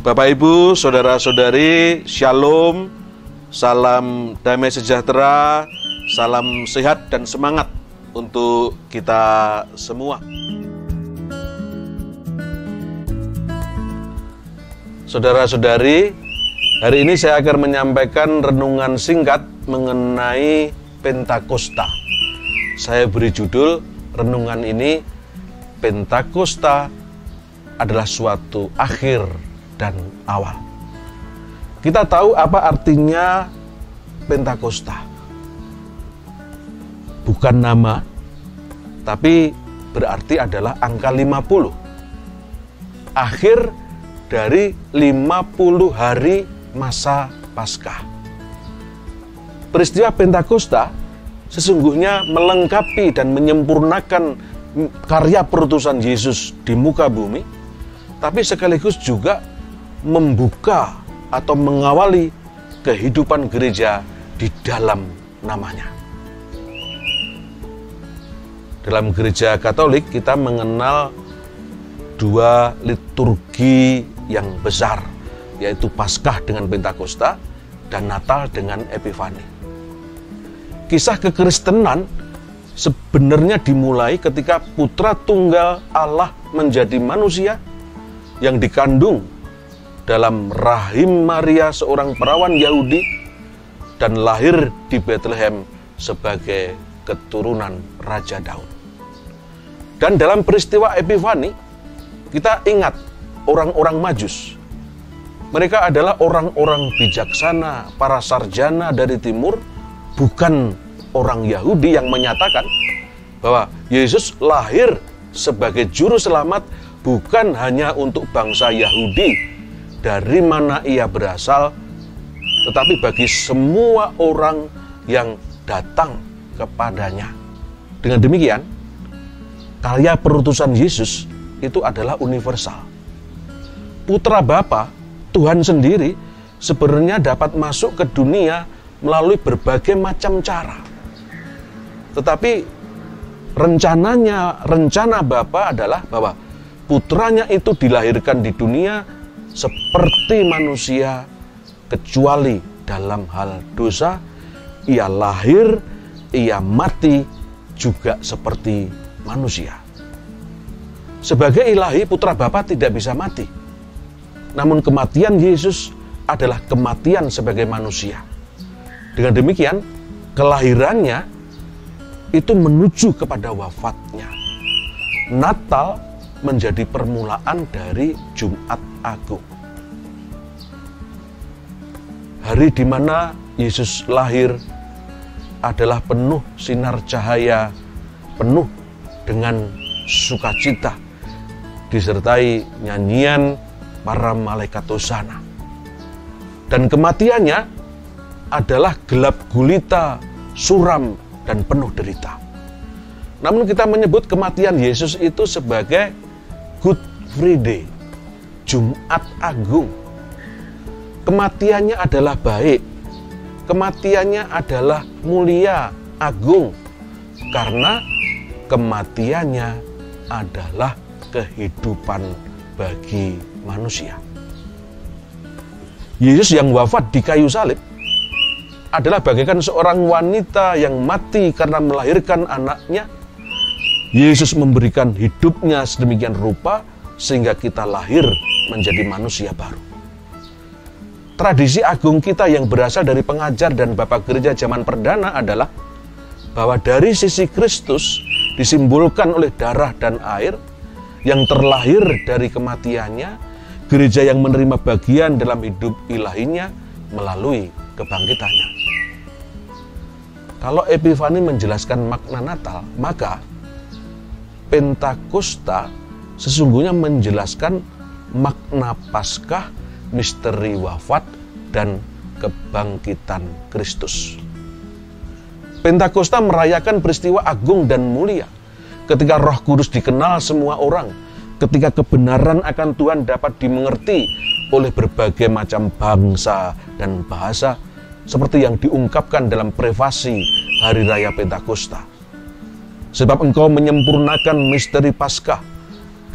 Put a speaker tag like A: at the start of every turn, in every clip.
A: Bapak Ibu, saudara-saudari, shalom, salam damai sejahtera, salam sehat dan semangat untuk kita semua. Saudara-saudari, hari ini saya akan menyampaikan renungan singkat mengenai Pentakosta. Saya beri judul renungan ini, Pentakosta adalah suatu akhir dan awal. Kita tahu apa artinya Pentakosta. Bukan nama, tapi berarti adalah angka 50. Akhir dari 50 hari masa Paskah. Peristiwa Pentakosta sesungguhnya melengkapi dan menyempurnakan karya perutusan Yesus di muka bumi, tapi sekaligus juga membuka atau mengawali kehidupan gereja di dalam namanya. Dalam gereja Katolik kita mengenal dua liturgi yang besar, yaitu Paskah dengan Pentakosta dan Natal dengan Epifani. Kisah kekristenan sebenarnya dimulai ketika Putra Tunggal Allah menjadi manusia yang dikandung dalam rahim Maria, seorang perawan Yahudi, dan lahir di Bethlehem sebagai keturunan Raja Daud. Dan dalam peristiwa Epifani, kita ingat orang-orang Majus. Mereka adalah orang-orang bijaksana, para sarjana dari timur, bukan orang Yahudi yang menyatakan bahwa Yesus lahir sebagai juru selamat bukan hanya untuk bangsa Yahudi dari mana ia berasal, tetapi bagi semua orang yang datang kepadanya. Dengan demikian, karya perutusan Yesus itu adalah universal. Putra Bapa, Tuhan sendiri, sebenarnya dapat masuk ke dunia melalui berbagai macam cara. Tetapi rencana Bapa adalah bahwa putranya itu dilahirkan di dunia seperti manusia, kecuali dalam hal dosa, ia lahir, ia mati juga seperti manusia. Sebagai ilahi, putra Bapa tidak bisa mati. Namun kematian Yesus adalah kematian sebagai manusia. Dengan demikian, kelahirannya itu menuju kepada wafatnya. Natal menjadi permulaan dari Jumat Agung. Hari di mana Yesus lahir adalah penuh sinar cahaya, penuh dengan sukacita, disertai nyanyian para malaikat hosana. Dan kematiannya adalah gelap gulita, suram, dan penuh derita. Namun kita menyebut kematian Yesus itu sebagai Good Friday, Jumat Agung. Kematiannya adalah baik, kematiannya adalah mulia, agung, karena kematiannya adalah kehidupan bagi manusia. Yesus yang wafat di kayu salib adalah bagaikan seorang wanita yang mati karena melahirkan anaknya. Yesus memberikan hidupnya sedemikian rupa sehingga kita lahir menjadi manusia baru. Tradisi agung kita yang berasal dari pengajar dan bapak gereja zaman perdana adalah bahwa dari sisi Kristus disimbolkan oleh darah dan air yang terlahir dari kematiannya, gereja yang menerima bagian dalam hidup ilahinya melalui kebangkitannya. Kalau Epifani menjelaskan makna Natal, maka Pentakosta sesungguhnya menjelaskan makna Paskah, misteri wafat, dan kebangkitan Kristus. Pentakosta merayakan peristiwa agung dan mulia, ketika Roh Kudus dikenal semua orang, ketika kebenaran akan Tuhan dapat dimengerti oleh berbagai macam bangsa dan bahasa, seperti yang diungkapkan dalam prefasi Hari Raya Pentakosta. Sebab engkau menyempurnakan misteri Paskah,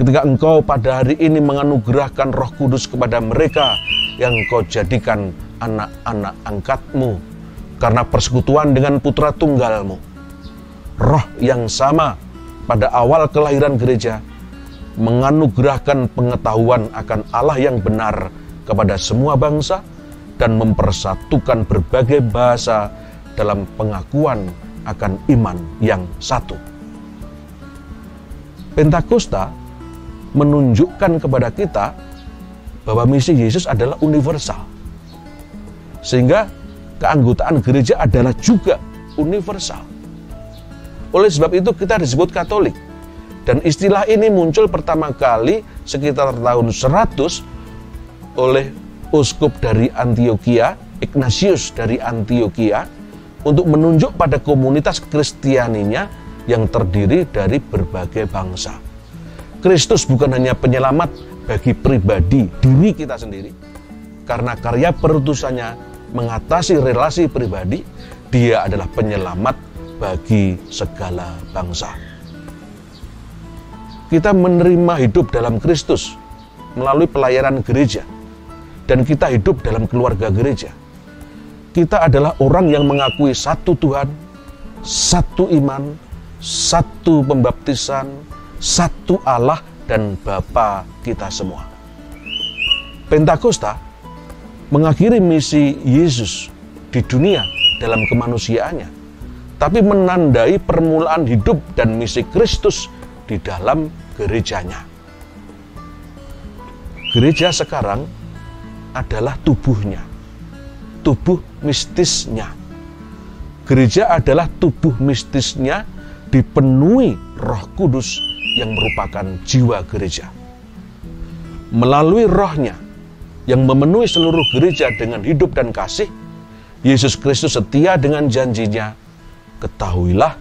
A: ketika Engkau pada hari ini menganugerahkan Roh Kudus kepada mereka yang Engkau jadikan anak-anak angkat-Mu karena persekutuan dengan Putra Tunggal-Mu. Roh yang sama pada awal kelahiran gereja menganugerahkan pengetahuan akan Allah yang benar kepada semua bangsa dan mempersatukan berbagai bahasa dalam pengakuan akan iman yang satu. Pentakosta menunjukkan kepada kita bahwa misi Yesus adalah universal. Sehingga keanggotaan gereja adalah juga universal. Oleh sebab itu kita disebut Katolik. Dan istilah ini muncul pertama kali sekitar tahun 100 oleh uskup dari Antioquia, Ignatius dari Antioquia, untuk menunjuk pada komunitas Kristianinya yang terdiri dari berbagai bangsa. Kristus bukan hanya penyelamat bagi pribadi diri kita sendiri, karena karya perutusannya mengatasi relasi pribadi, dia adalah penyelamat bagi segala bangsa. Kita menerima hidup dalam Kristus melalui pelayanan gereja, dan kita hidup dalam keluarga gereja. Kita adalah orang yang mengakui satu Tuhan, satu iman, satu pembaptisan, satu Allah dan Bapa kita semua. Pentakosta mengakhiri misi Yesus di dunia dalam kemanusiaannya, tapi menandai permulaan hidup dan misi Kristus di dalam gerejanya. Gereja sekarang adalah tubuhnya, tubuh mistisnya. Gereja adalah tubuh mistisnya dipenuhi Roh Kudus yang merupakan jiwa gereja. Melalui Rohnya yang memenuhi seluruh gereja dengan hidup dan kasih, Yesus Kristus setia dengan janjinya, ketahuilah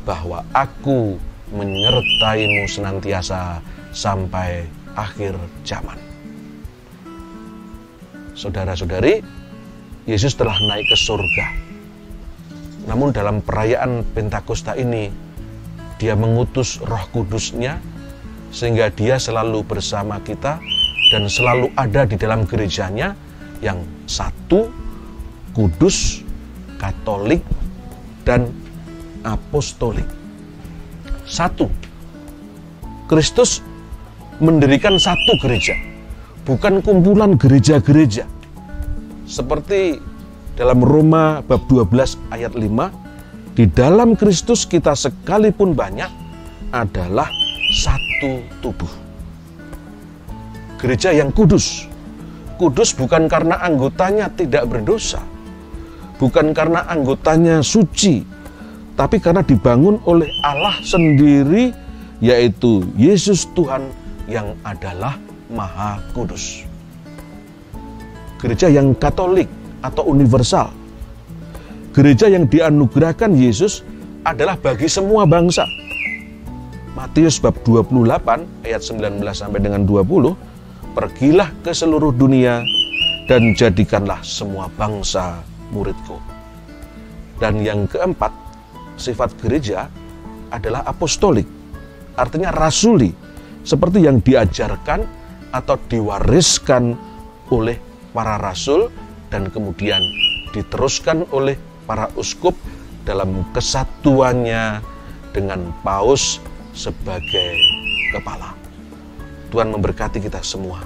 A: bahwa aku menyertaimu senantiasa sampai akhir zaman. Saudara-saudari, Yesus telah naik ke surga. Namun dalam perayaan Pentakosta ini, dia mengutus Roh Kudus-Nya sehingga dia selalu bersama kita dan selalu ada di dalam gerejanya yang satu, kudus, katolik, dan apostolik. Satu, Kristus mendirikan satu gereja, bukan kumpulan gereja-gereja. Seperti dalam Roma bab 12 ayat 5, di dalam Kristus kita sekalipun banyak adalah satu tubuh. Gereja yang kudus. Kudus bukan karena anggotanya tidak berdosa, bukan karena anggotanya suci, tapi karena dibangun oleh Allah sendiri, yaitu Yesus Tuhan yang adalah Maha Kudus. Gereja yang Katolik atau universal. Gereja yang dianugerahkan Yesus adalah bagi semua bangsa. Matius bab 28 ayat 19 sampai dengan 20, pergilah ke seluruh dunia dan jadikanlah semua bangsa muridku. Dan yang keempat, sifat gereja adalah apostolik, artinya rasuli, seperti yang diajarkan atau diwariskan oleh para rasul dan kemudian diteruskan oleh para uskup dalam kesatuannya dengan paus sebagai kepala. Tuhan memberkati kita semua.